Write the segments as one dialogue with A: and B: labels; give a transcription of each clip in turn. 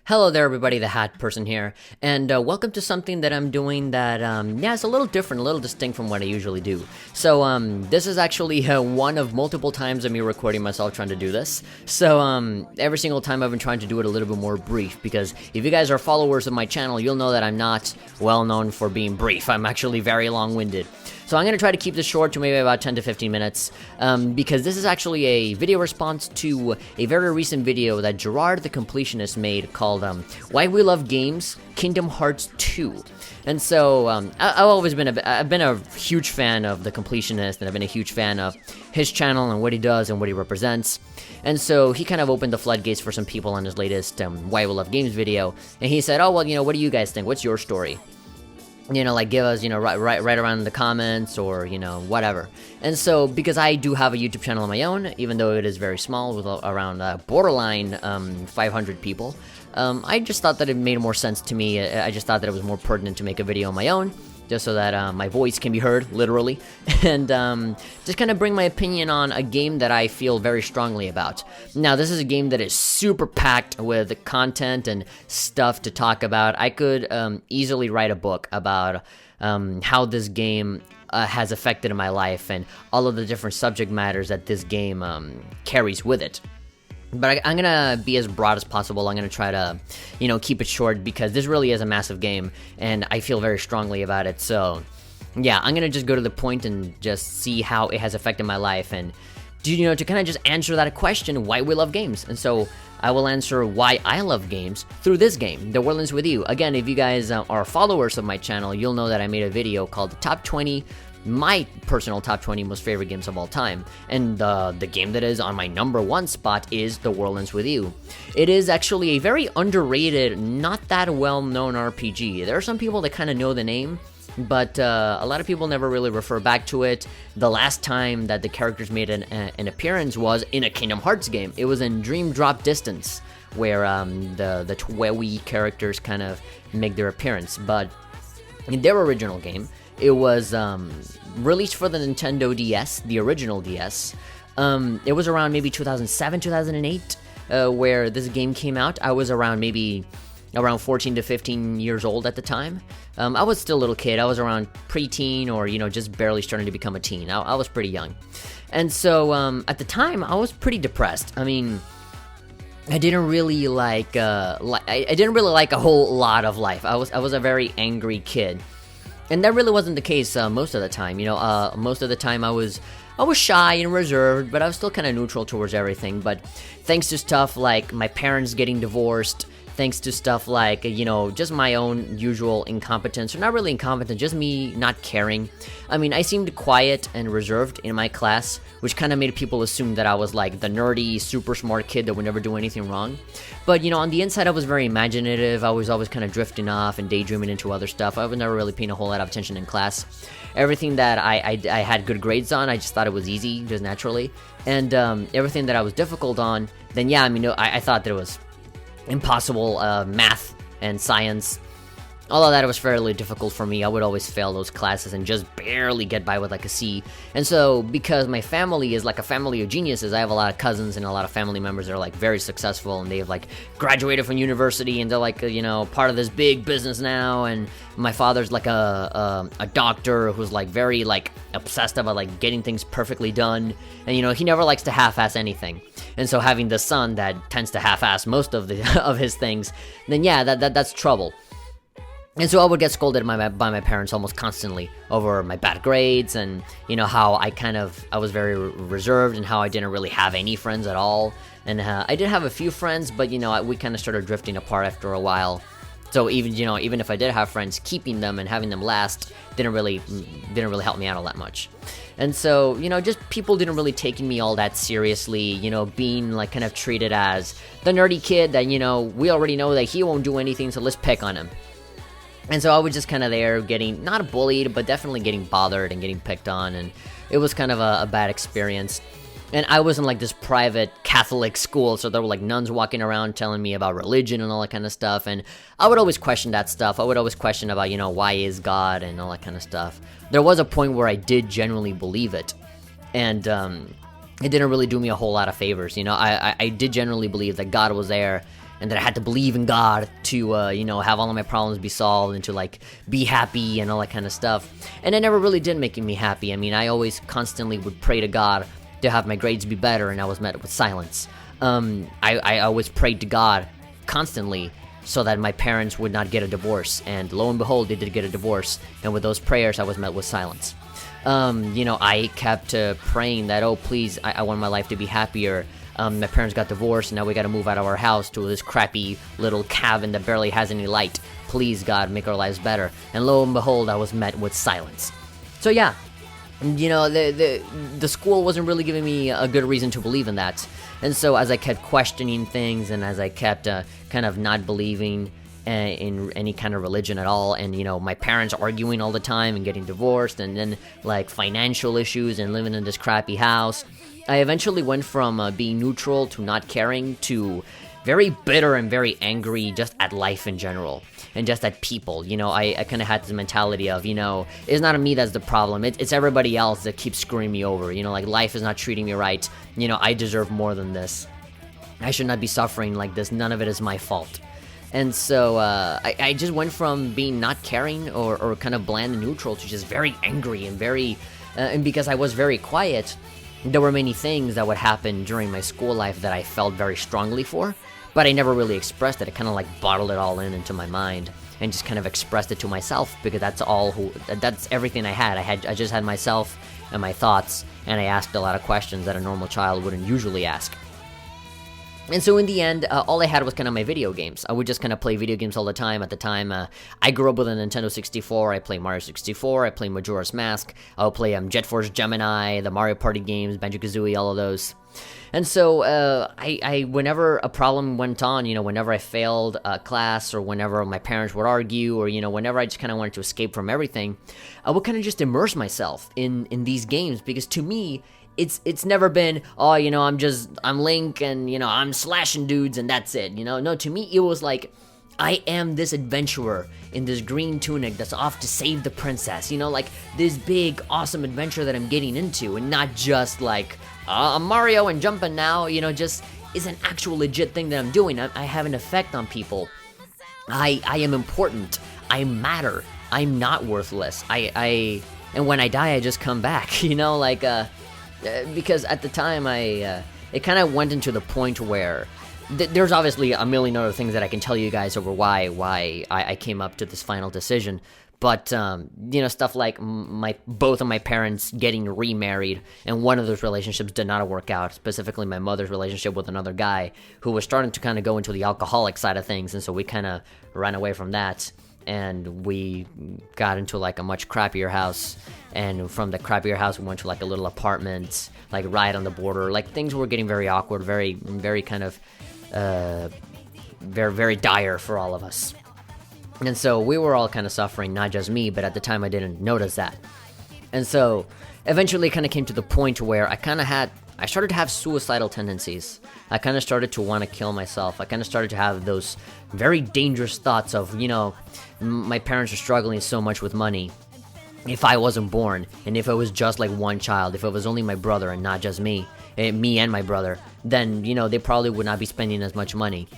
A: Hello there, everybody, the Hat Person here, and welcome to something that I'm doing that, it's a little different, a little distinct from what I usually do. So, this is actually one of multiple times of me recording myself trying to do this. So, every single time I've been trying to do it a little bit more brief, because if you guys are followers of my channel, you'll know that I'm not well known for being brief. I'm actually very long-winded. So I'm going to try to keep this short to maybe about 10 to 15 minutes, because this is actually a video response to a very recent video that Jirard the Completionist made called Why We Love Games, Kingdom Hearts 2. And so, I've been a huge fan of the Completionist, and I've been a huge fan of his channel and what he does and what he represents. And so he kind of opened the floodgates for some people on his latest Why We Love Games video, and he said, oh, well, what do you guys think? What's your story? Like give us, right around in the comments or, whatever. And so, because I do have a YouTube channel of my own, even though it is very small with around borderline 500 people, I just thought that it made more sense to me. I just thought that it was more pertinent to make a video of my own, just so that my voice can be heard, literally, and just kind of bring my opinion on a game that I feel very strongly about. Now, this is a game that is super packed with content and stuff to talk about. I could easily write a book about how this game has affected my life and all of the different subject matters that this game carries with it. But I'm gonna be as broad as possible. I'm gonna try to, keep it short because this really is a massive game, and I feel very strongly about it. So, yeah, I'm gonna just go to the point and just see how it has affected my life, and to kind of just answer that question, why we love games. And so I will answer why I love games through this game, The World Ends With You. Again, if you guys are followers of my channel, you'll know that I made a video called the Top 20. My personal top 20 most favorite games of all time, and the game that is on my number one spot is The World Ends With You. It is actually a very underrated, not that well-known RPG. There are some people that kind of know the name, but a lot of people never really refer back to it. The last time that the characters made an appearance was in a Kingdom Hearts game. It was in Dream Drop Distance, where the Twiwi characters kind of make their appearance, but in their original game, it was released for the Nintendo DS, the original DS. It was around maybe 2007, 2008, where this game came out. I was around 14 to 15 years old at the time. I was still a little kid. I was around preteen or, just barely starting to become a teen. I was pretty young. And so, at the time, I was pretty depressed. I mean, I didn't really like a whole lot of life. I was a very angry kid. And that really wasn't the case most of the time. Most of the time I was shy and reserved, but I was still kind of neutral towards everything. But thanks to stuff like my parents getting divorced, thanks to stuff like, just my own usual incompetence, or not really incompetent, just me not caring. I mean, I seemed quiet and reserved in my class, which kind of made people assume that I was like the nerdy, super smart kid that would never do anything wrong. But, on the inside, I was very imaginative. I was always kind of drifting off and daydreaming into other stuff. I was never really paying a whole lot of attention in class. Everything that I had good grades on, I just thought it was easy, just naturally. And everything that I was difficult on, then yeah, I thought that it was impossible. Math and science, all of that, it was fairly difficult for me. I would always fail those classes and just barely get by with like a C. And so, because my family is like a family of geniuses, I have a lot of cousins and a lot of family members that are like very successful, and they've like graduated from university, and they're like part of this big business now. And my father's like a doctor who's like very like obsessed about like getting things perfectly done, and he never likes to half-ass anything. And so having the son that tends to half-ass most of his things, then yeah, that's trouble. And so I would get scolded by my parents almost constantly over my bad grades, and how I was very reserved, and how I didn't really have any friends at all. And I did have a few friends, but we kind of started drifting apart after a while. So even if I did have friends, keeping them and having them last didn't really help me out all that much. And so, just people didn't really take me all that seriously, being like kind of treated as the nerdy kid that, we already know that he won't do anything, so let's pick on him. And so I was just kind of there getting, not bullied, but definitely getting bothered and getting picked on, and it was kind of a bad experience. And I was in like this private Catholic school, so there were like nuns walking around telling me about religion and all that kind of stuff, and I would always question that stuff. I would always question about, why is God and all that kind of stuff. There was a point where I did genuinely believe it, and it didn't really do me a whole lot of favors. I did generally believe that God was there, and that I had to believe in God to, have all of my problems be solved and to, like, be happy and all that kind of stuff. And it never really did make me happy. I mean, I always constantly would pray to God to have my grades be better, and I was met with silence. I always prayed to God constantly so that my parents would not get a divorce, and lo and behold, they did get a divorce, and with those prayers, I was met with silence. I kept praying that, oh, please, I want my life to be happier. My parents got divorced, and now we gotta move out of our house to this crappy little cabin that barely has any light. Please, God, make our lives better. And lo and behold, I was met with silence. So yeah, the school wasn't really giving me a good reason to believe in that. And so as I kept questioning things, and as I kept kind of not believing in any kind of religion at all, and my parents arguing all the time and getting divorced, and then like financial issues and living in this crappy house, I eventually went from being neutral to not caring to very bitter and very angry just at life in general, and just at people. I kind of had this mentality of, it's not me that's the problem, it's everybody else that keeps screwing me over. Like, life is not treating me right. I deserve more than this. I should not be suffering like this. None of it is my fault. And so I just went from being not caring or kind of bland and neutral to just very angry and very, and because I was very quiet, there were many things that would happen during my school life that I felt very strongly for, but I never really expressed it. I kind of like bottled it all into my mind and just kind of expressed it to myself, because that's everything I had. I just had myself and my thoughts, and I asked a lot of questions that a normal child wouldn't usually ask. And so in the end, all I had was kind of my video games. I would just kind of play video games all the time. At the time, I grew up with a Nintendo 64. I play Mario 64. I play Majora's Mask. I would play Jet Force Gemini, the Mario Party games, Banjo-Kazooie, all of those. And so I whenever a problem went on, whenever I failed class, or whenever my parents would argue, or whenever I just kind of wanted to escape from everything, I would kind of just immerse myself in these games, because to me, it's never been, oh, I'm Link, and, I'm slashing dudes, and that's it, No, to me, it was like, I am this adventurer in this green tunic that's off to save the princess, like, this big, awesome adventure that I'm getting into, and not just like, I'm Mario and jumping now, just is an actual legit thing that I'm doing. I have an effect on people. I am important. I matter. I'm not worthless. And when I die, I just come back, because at the time it kind of went into the point where there's obviously a million other things that I can tell you guys over why I came up to this final decision, but stuff like both of my parents getting remarried, and one of those relationships did not work out, specifically my mother's relationship with another guy who was starting to kind of go into the alcoholic side of things, and so we kind of ran away from that. And we got into like a much crappier house, and from the crappier house we went to like a little apartment, like right on the border. Like, things were getting very awkward, very, very kind of very, very dire for all of us. And so we were all kind of suffering, not just me, but at the time I didn't notice that. And so eventually it kind of came to the point where I started to have suicidal tendencies. I kind of started to want to kill myself. I kind of started to have those very dangerous thoughts of, my parents are struggling so much with money. If I wasn't born, and if it was just like one child, if it was only my brother and not just me and my brother, then, they probably would not be spending as much money.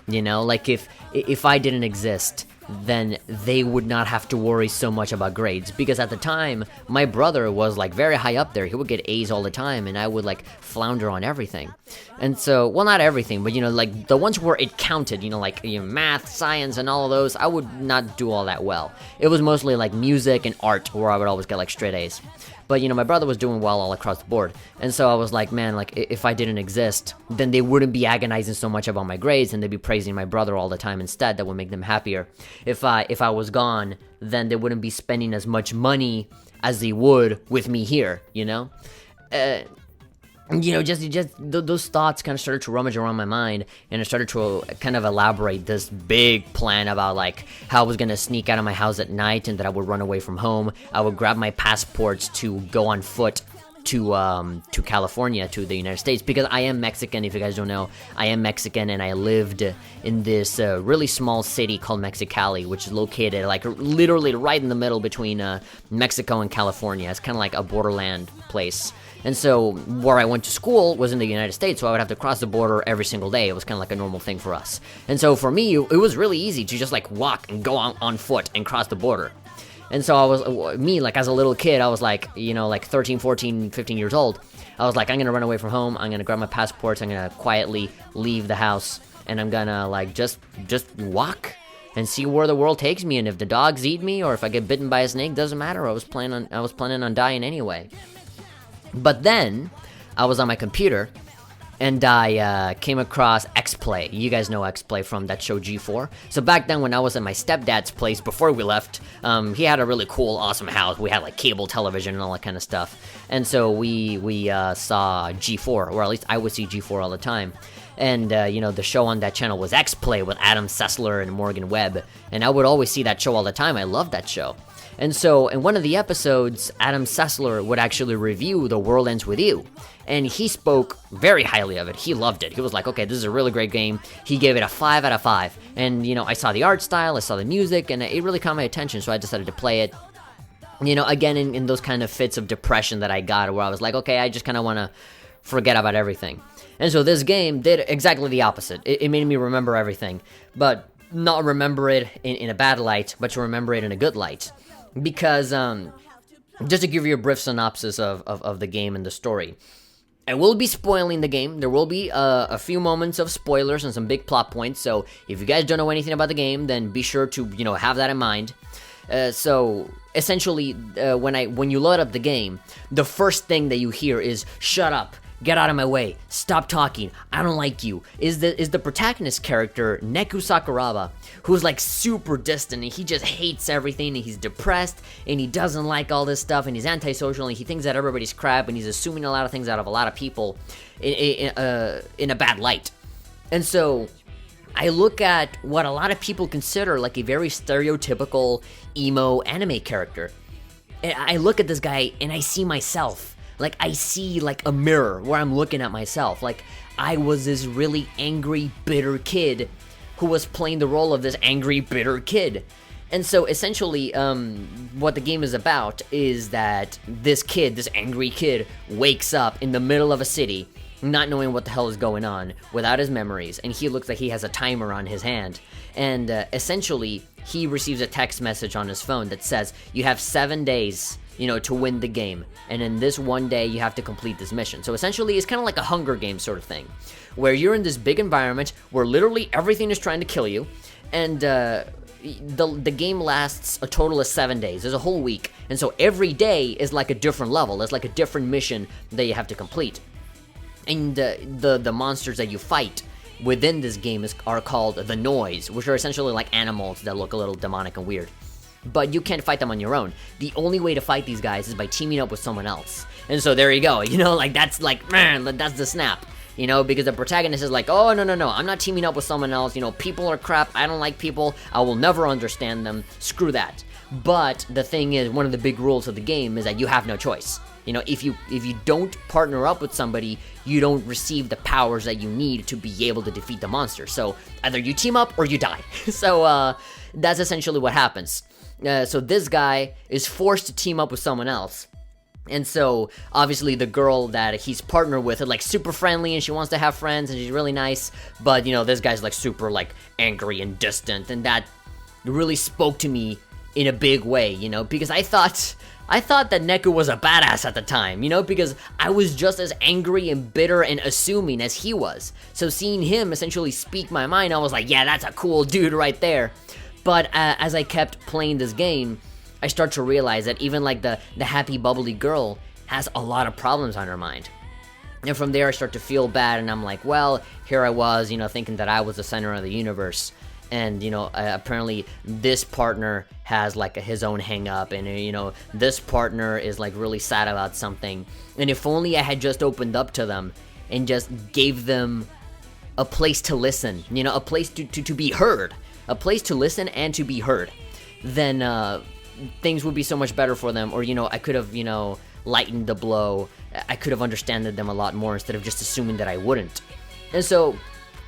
A: Like, if I didn't exist, then they would not have to worry so much about grades, because at the time my brother was like very high up there. He would get A's all the time, and I would like flounder on everything. And so, well, not everything, but like the ones where it counted, like math, science, and all of those, I would not do all that well. It was mostly like music and art where I would always get like straight A's. But, my brother was doing well all across the board. And so I was like, man, like, if I didn't exist, then they wouldn't be agonizing so much about my grades, and they'd be praising my brother all the time instead. That would make them happier. If I was gone, then they wouldn't be spending as much money as they would with me here, just those thoughts kind of started to rummage around my mind, and I started to kind of elaborate this big plan about like how I was gonna sneak out of my house at night, and that I would run away from home. I would grab my passports to go on foot to California, to the United States, because I am Mexican. If you guys don't know, I am Mexican, and I lived in this really small city called Mexicali, which is located like literally right in the middle between Mexico and California. It's kind of like a borderland place. And so where I went to school was in the United States, so I would have to cross the border every single day. It was kind of like a normal thing for us. And so for me, it was really easy to just like walk and go on foot and cross the border. And so like as a little kid, I was like, like 13, 14, 15 years old. I was like, I'm gonna run away from home. I'm gonna grab my passports. I'm gonna quietly leave the house, and I'm gonna like just walk and see where the world takes me. And if the dogs eat me or if I get bitten by a snake, doesn't matter. I was planning on dying anyway. But then I was on my computer, and I came across X-Play. You guys know X-Play from that show G4. So back then when I was at my stepdad's place before we left, he had a really cool, awesome house. We had like cable television and all that kind of stuff. And so we saw G4, or at least I would see G4 all the time. And, the show on that channel was X-Play with Adam Sessler and Morgan Webb. And I would always see that show all the time. I loved that show. And so, in one of the episodes, Adam Sessler would actually review The World Ends With You. And he spoke very highly of it. He loved it. He was like, okay, this is a really great game. He gave it a 5 out of 5. And, I saw the art style, I saw the music, and it really caught my attention, so I decided to play it. Again, in those kind of fits of depression that I got, where I was like, okay, I just kind of want to forget about everything. And so this game did exactly the opposite. It made me remember everything, but not remember it in a bad light, but to remember it in a good light. Because, just to give you a brief synopsis of the game and the story, I will be spoiling the game. There will be a few moments of spoilers and some big plot points, so if you guys don't know anything about the game, then be sure to, have that in mind. So, essentially, when you load up the game, the first thing that you hear is, "Shut up. Get out of my way. Stop talking. I don't like you." Is the protagonist character, Neku Sakuraba, who's like super distant, and he just hates everything, and he's depressed, and he doesn't like all this stuff, and he's antisocial, and he thinks that everybody's crap, and he's assuming a lot of things out of a lot of people in a bad light. And so I look at what a lot of people consider like a very stereotypical emo anime character. And I look at this guy, and I see myself. Like, I see, like, a mirror where I'm looking at myself. Like, I was this really angry, bitter kid who was playing the role of this angry, bitter kid. And so, essentially, what the game is about is that this angry kid, wakes up in the middle of a city, not knowing what the hell is going on, without his memories, and he looks like he has a timer on his hand. And, essentially, he receives a text message on his phone that says, you have 7 days to win the game. And in this one day, you have to complete this mission. So essentially, it's kind of like a Hunger Games sort of thing, where you're in this big environment where literally everything is trying to kill you. And the game lasts a total of 7 days. There's a whole week. And so every day is like a different level. It's like a different mission that you have to complete. And the monsters that you fight within this game are called the Noise, which are essentially like animals that look a little demonic and weird. But you can't fight them on your own. The only way to fight these guys is by teaming up with someone else. And so there you go, that's like, man, that's the snap. Because the protagonist is like, oh, no, I'm not teaming up with someone else. People are crap, I don't like people, I will never understand them, screw that. But the thing is, one of the big rules of the game is that you have no choice. If you don't partner up with somebody, you don't receive the powers that you need to be able to defeat the monster. So either you team up or you die. So that's essentially what happens. So this guy is forced to team up with someone else. And so, obviously, the girl that he's partnered with is, like, super friendly, and she wants to have friends, and she's really nice. But, this guy's, like, super, like, angry and distant, and that really spoke to me in a big way, because I thought that Neku was a badass at the time, because I was just as angry and bitter and assuming as he was. So seeing him essentially speak my mind, I was like, yeah, that's a cool dude right there. But as I kept playing this game, I start to realize that even like the happy, bubbly girl has a lot of problems on her mind. And from there, I start to feel bad, and I'm like, well, here I was, thinking that I was the center of the universe. And, apparently this partner has, like, his own hang-up, and, this partner is, like, really sad about something. And if only I had just opened up to them and just gave them a place to listen, a place to be heard. A place to listen and to be heard, then things would be so much better for them. Or, I could have, lightened the blow. I could have understood them a lot more instead of just assuming that I wouldn't. And so,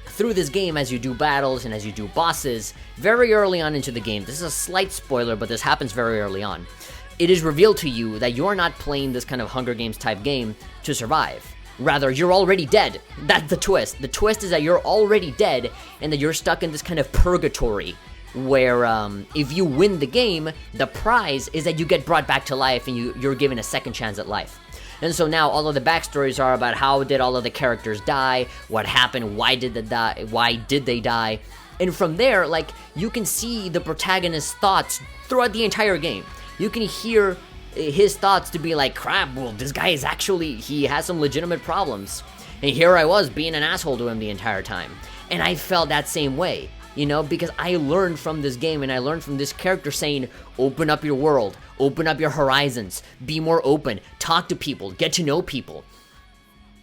A: through this game, as you do battles and as you do bosses, very early on into the game, this is a slight spoiler, but this happens very early on, it is revealed to you that you're not playing this kind of Hunger Games type game to survive. Rather, you're already dead. That's the twist. The twist is that you're already dead and that you're stuck in this kind of purgatory where if you win the game, the prize is that you get brought back to life and you're given a second chance at life. And so now all of the backstories are about how did all of the characters die, what happened, why did they die, and from there, like, you can see the protagonist's thoughts throughout the entire game. You can hear his thoughts to be like, crap, well, this guy is actually, he has some legitimate problems. And here I was being an asshole to him the entire time. And I felt that same way, you know, because I learned from this game and I learned from this character saying, open up your world, open up your horizons, be more open, talk to people, get to know people.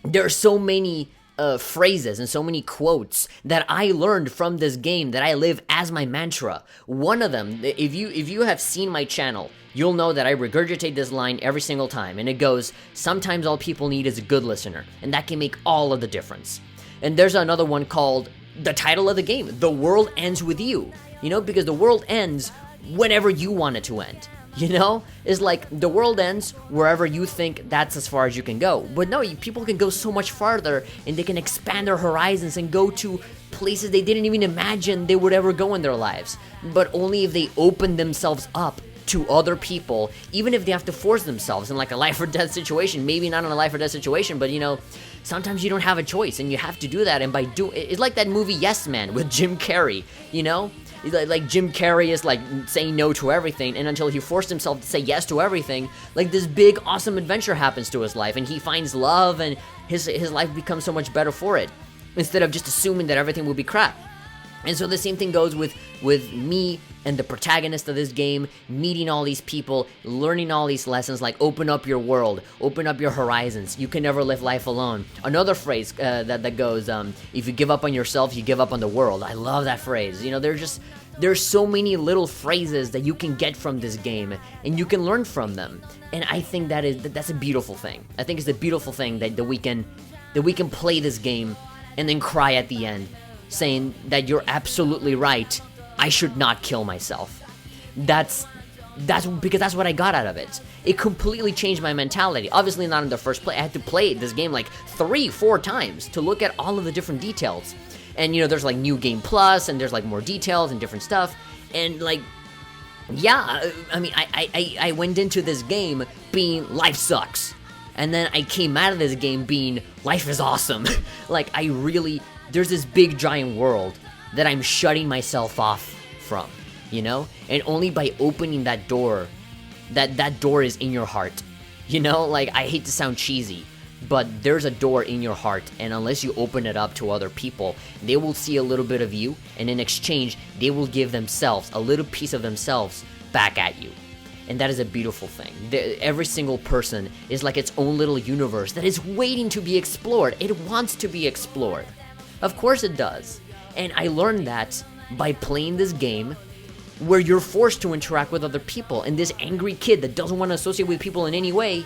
A: There are so many phrases and so many quotes that I learned from this game that I live as my mantra. One of them, if you have seen my channel, you'll know that I regurgitate this line every single time, and it goes, sometimes all people need is a good listener, and that can make all of the difference. And there's another one called the title of the game, The World Ends With You, you know, because the world ends whenever you want it to end. You know, it's like the world ends wherever you think that's as far as you can go. But no, people can go so much farther and they can expand their horizons and go to places they didn't even imagine they would ever go in their lives. But only if they open themselves up to other people, even if they have to force themselves in like a life or death situation. Maybe not in a life or death situation, but you know, sometimes you don't have a choice and you have to do that. And by it's like that movie Yes Man with Jim Carrey, you know? Like Jim Carrey is like saying no to everything, and until he forced himself to say yes to everything, like this big awesome adventure happens to his life and he finds love and his life becomes so much better for it, instead of just assuming that everything will be crap. And so the same thing goes with me and the protagonist of this game, meeting all these people, learning all these lessons, like open up your world, open up your horizons, you can never live life alone. Another phrase that goes, if you give up on yourself, you give up on the world. I love that phrase. You know, there's so many little phrases that you can get from this game, and you can learn from them. And I think that's a beautiful thing. I think it's a beautiful thing that we can play this game and then cry at the end, saying that you're absolutely right, I should not kill myself. That's because that's what I got out of it. It completely changed my mentality. Obviously not in the first play. I had to play this game like 3-4 times to look at all of the different details. And you know, there's like New Game Plus, and there's like more details and different stuff. And like, yeah, I mean, I went into this game being life sucks. And then I came out of this game being life is awesome. Like, there's this big giant world that I'm shutting myself off from, you know? And only by opening that door, that door is in your heart, you know? Like, I hate to sound cheesy, but there's a door in your heart, and unless you open it up to other people, they will see a little bit of you, and in exchange, they will give themselves, a little piece of themselves, back at you. And that is a beautiful thing. Every single person is like its own little universe that is waiting to be explored. It wants to be explored. Of course it does. And I learned that by playing this game where you're forced to interact with other people. And this angry kid that doesn't want to associate with people in any way,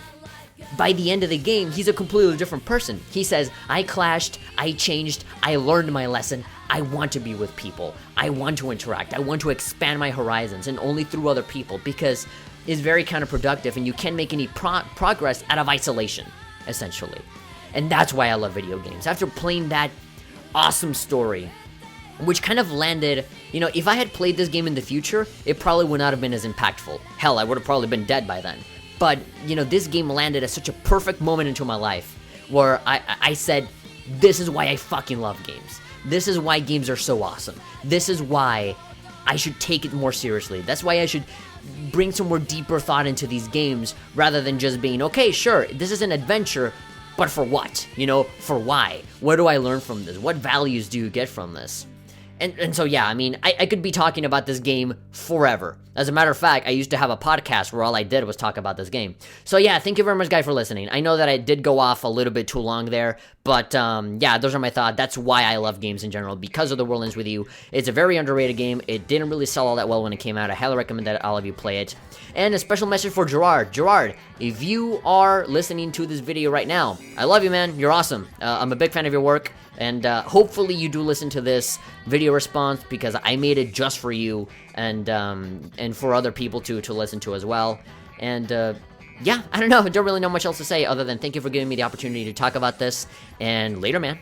A: by the end of the game, he's a completely different person. He says, I clashed, I changed, I learned my lesson, I want to be with people, I want to interact, I want to expand my horizons, and only through other people, because it's very counterproductive and you can't make any progress out of isolation, essentially. And that's why I love video games. After playing that awesome story, which kind of landed, you know, if I had played this game in the future, it probably would not have been as impactful. Hell, I would have probably been dead by then. But, you know, this game landed at such a perfect moment into my life where I said, this is why I fucking love games. This is why games are so awesome. This is why I should take it more seriously. That's why I should bring some more deeper thought into these games rather than just being, okay, sure, this is an adventure, but for what? You know, for why? What do I learn from this? What values do you get from this? And so, yeah, I mean, I could be talking about this game forever. As a matter of fact, I used to have a podcast where all I did was talk about this game. So, yeah, thank you very much, guys, for listening. I know that I did go off a little bit too long there, but, yeah, those are my thoughts. That's why I love games in general, because of The World Ends With You. It's a very underrated game. It didn't really sell all that well when it came out. I highly recommend that all of you play it. And a special message for Jirard. Jirard, if you are listening to this video right now, I love you, man. You're awesome. I'm a big fan of your work. And hopefully you do listen to this video response, because I made it just for you and for other people to listen to as well. And yeah, I don't know. I don't really know much else to say other than thank you for giving me the opportunity to talk about this. And later, man.